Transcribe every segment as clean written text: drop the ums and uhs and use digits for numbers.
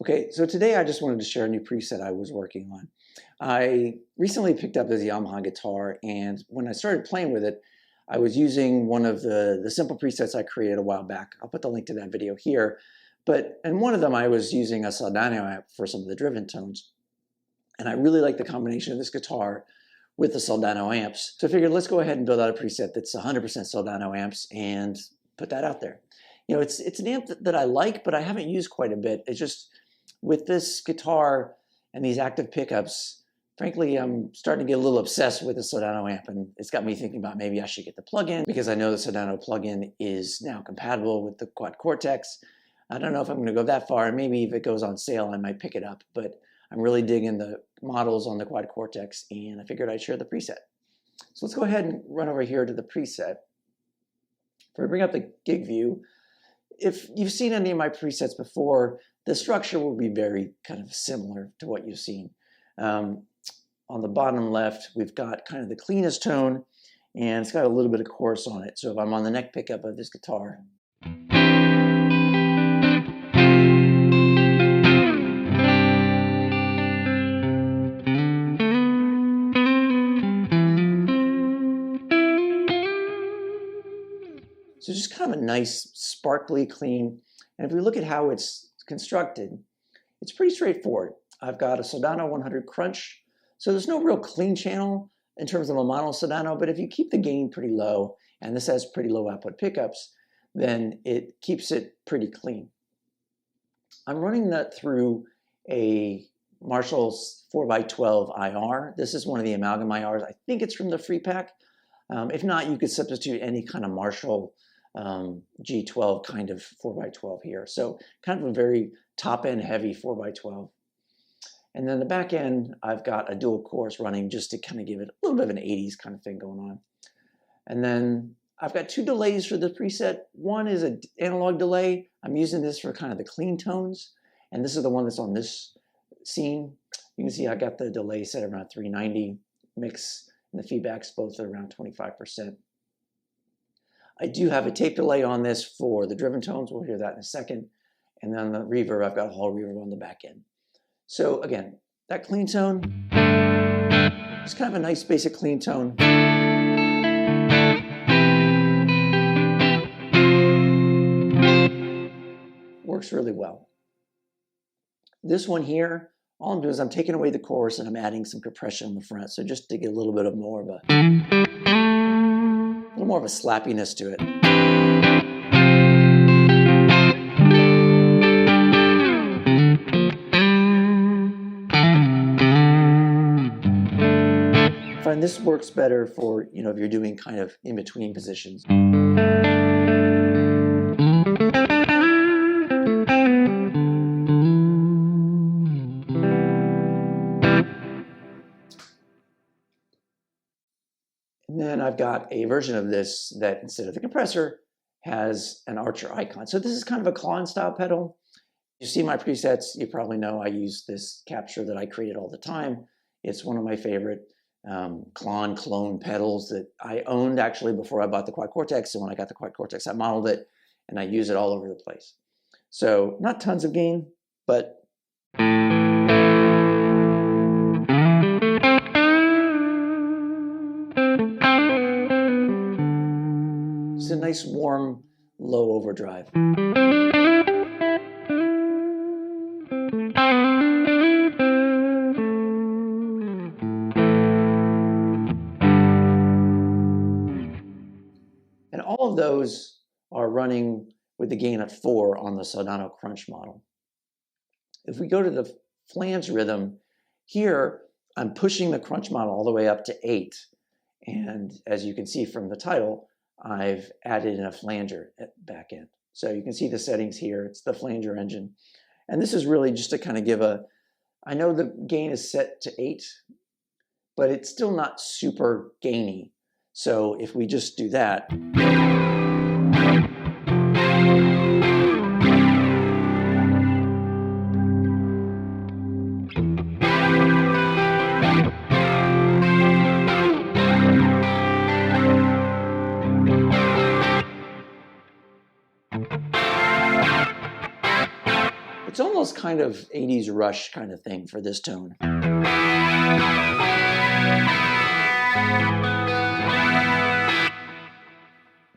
Okay, so today I just wanted to share a new preset I was working on. I recently picked up this Yamaha guitar, and when I started playing with it, I was using one of the simple presets I created a while back. I'll put the link to that video here. But in one of them, I was using a Soldano amp for some of the driven tones. And I really like the combination of this guitar with the Soldano amps. So I figured, let's go ahead and build out a preset that's 100% Soldano amps and put that out there. You know, it's an amp that I like, but I haven't used quite a bit. It's just, with this guitar and these active pickups, frankly, I'm starting to get a little obsessed with the Soldano amp, and it's got me thinking about maybe I should get the plugin, because I know the Soldano plugin is now compatible with the Quad Cortex. I don't know if I'm going to go that far, and maybe if it goes on sale, I might pick it up, but I'm really digging the models on the Quad Cortex, and I figured I'd share the preset. So let's go ahead and run over here to the preset. If I bring up the gig view, if you've seen any of my presets before, the structure will be very kind of similar to what you've seen. On the bottom left, we've got kind of the cleanest tone, and it's got a little bit of chorus on it. So if I'm on the neck pickup of this guitar, so just kind of a nice, sparkly, clean. And if we look at how it's constructed, it's pretty straightforward. I've got a Soldano 100 crunch, so there's no real clean channel in terms of a mono Soldano, but if you keep the gain pretty low, and this has pretty low output pickups, then it keeps it pretty clean. I'm running that through a Marshall's 4x12 IR. This is one of the Amalgam IRs. I think it's from the free pack. If not, you could substitute any kind of Marshall G12 kind of 4x12 here. So kind of a very top-end heavy 4x12. And then the back end, I've got a dual chorus running just to kind of give it a little bit of an 80s kind of thing going on. And then I've got two delays for the preset. One is an analog delay. I'm using this for kind of the clean tones. And this is the one that's on this scene. You can see I got the delay set around 390, mix and the feedback's both around 25%. I do have a tape delay on this for the driven tones. We'll hear that in a second. And then the reverb, I've got a hall reverb on the back end. So again, that clean tone, it's kind of a nice basic clean tone. Works really well. This one here, all I'm doing is I'm taking away the chorus and I'm adding some compression on the front. So just to get a little bit of more of a slappiness to it. I find this works better for, you know, if you're doing kind of in between positions. And then I've got a version of this that instead of the compressor has an archer icon. So this is kind of a clone style pedal. You see my presets, you probably know I use this capture that I created all the time. It's one of my favorite clone pedals that I owned actually before I bought the Quad Cortex. And when I got the Quad Cortex, I modeled it and I use it all over the place. So not tons of gain, but it's a nice warm low overdrive. And all of those are running with the gain at 4 on the Soldano Crunch model. If we go to the flange rhythm, here I'm pushing the Crunch model all the way up to 8. And as you can see from the title, I've added in a flanger at back end. So you can see the settings here. It's the flanger engine. And this is really just to kind of give a, I know the gain is set to 8, but it's still not super gainy. So if we just do that, it's almost kind kind of 80s rush kind of thing for this tone.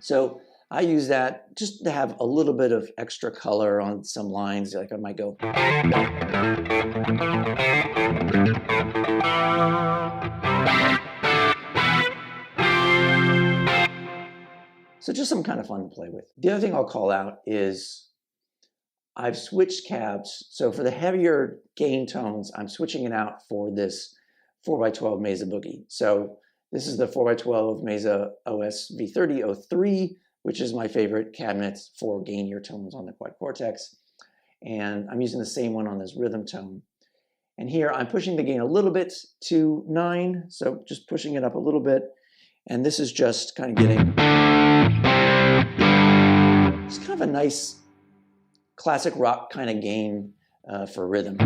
So I use that just to have a little bit of extra color on some lines. Like I might go. So just some kind of fun to play with. The other thing I'll call out is I've switched cabs. So for the heavier gain tones, I'm switching it out for this 4x12 Mesa Boogie. So this is the 4x12 Mesa OS V3003, which is my favorite cabinet for gainier tones on the Quad Cortex. And I'm using the same one on this rhythm tone. And here I'm pushing the gain a little bit to 9, so just pushing it up a little bit. And this is just kind of getting, it's kind of a nice classic rock kind of gain for rhythm.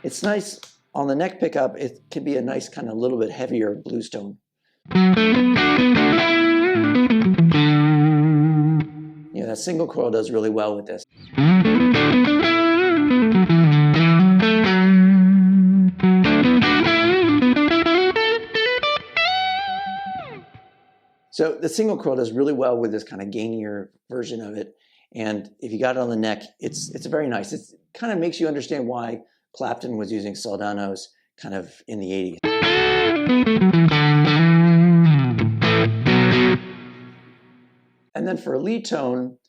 It's nice on the neck pickup. It can be a nice kind of little bit heavier blues tone. Yeah, that single coil does really well with this. So the single coil does really well with this kind of gainier version of it. And if you got it on the neck, it's very nice. It kind of makes you understand why Clapton was using Soldanos kind of in the 80s. And then for a lead tone,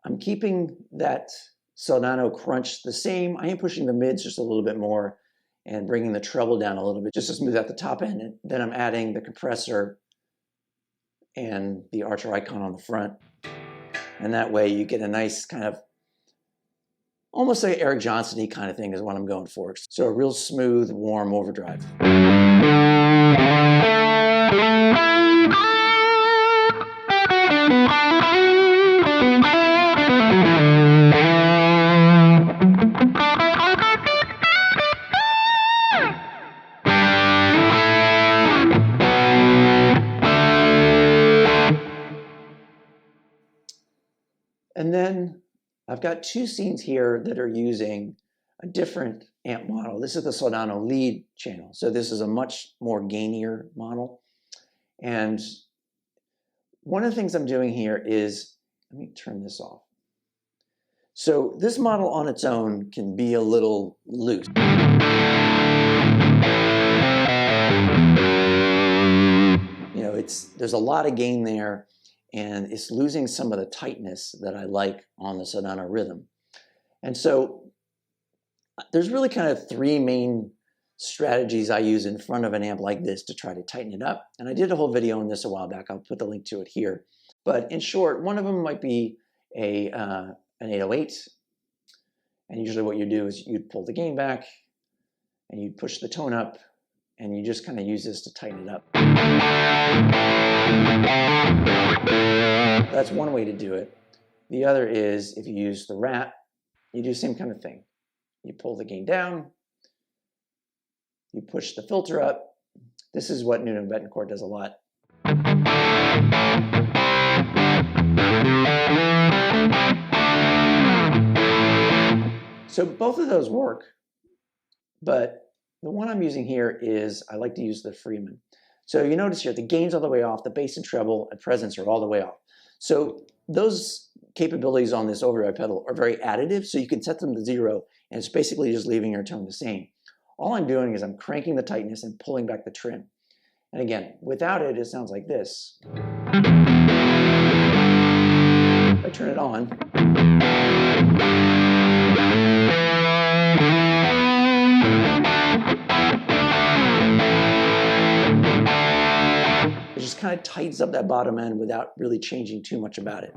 I'm keeping that Soldano crunch the same. I am pushing the mids just a little bit more and bringing the treble down a little bit just to smooth out the top end. And then I'm adding the compressor and the Archer icon on the front. And that way you get a nice kind of, almost like Eric Johnson-y kind of thing is what I'm going for. So a real smooth, warm overdrive. And then I've got two scenes here that are using a different amp model. This is the Soldano lead channel. So this is a much more gainier model. And one of the things I'm doing here is, let me turn this off. So this model on its own can be a little loose. You know, there's a lot of gain there, and it's losing some of the tightness that I like on the Soldano rhythm. And so there's really kind of three main strategies I use in front of an amp like this to try to tighten it up. And I did a whole video on this a while back. I'll put the link to it here. But in short, one of them might be an 808. And usually what you do is you'd pull the gain back and you'd push the tone up, and you just kind of use this to tighten it up. That's one way to do it. The other is if you use the Rat, you do the same kind of thing. You pull the gain down, you push the filter up. This is what Nuno Bettencourt does a lot. So both of those work, but the one I'm using here is, I like to use the Freeman. So you notice here, the gain's all the way off, the bass and treble and presence are all the way off. So those capabilities on this overdrive pedal are very additive, so you can set them to 0, and it's basically just leaving your tone the same. All I'm doing is I'm cranking the tightness and pulling back the trim. And again, without it, it sounds like this. If I turn it on, it just kind of tightens up that bottom end without really changing too much about it.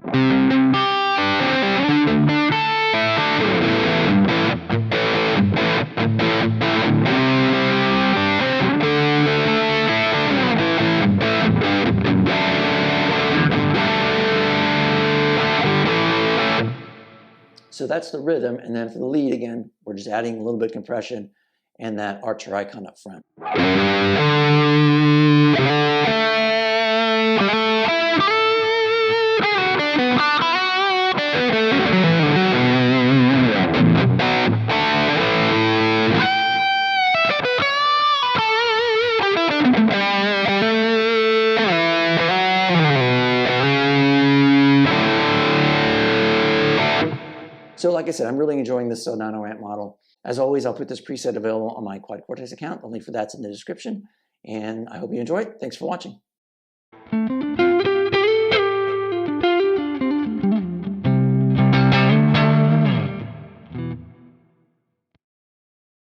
So that's the rhythm, and then for the lead, again, we're just adding a little bit of compression and that Archer icon up front. So like I said, I'm really enjoying this Soldano amp model. As always, I'll put this preset available on my Quad Cortex account. The link for that's in the description. And I hope you enjoyed. Thanks for watching.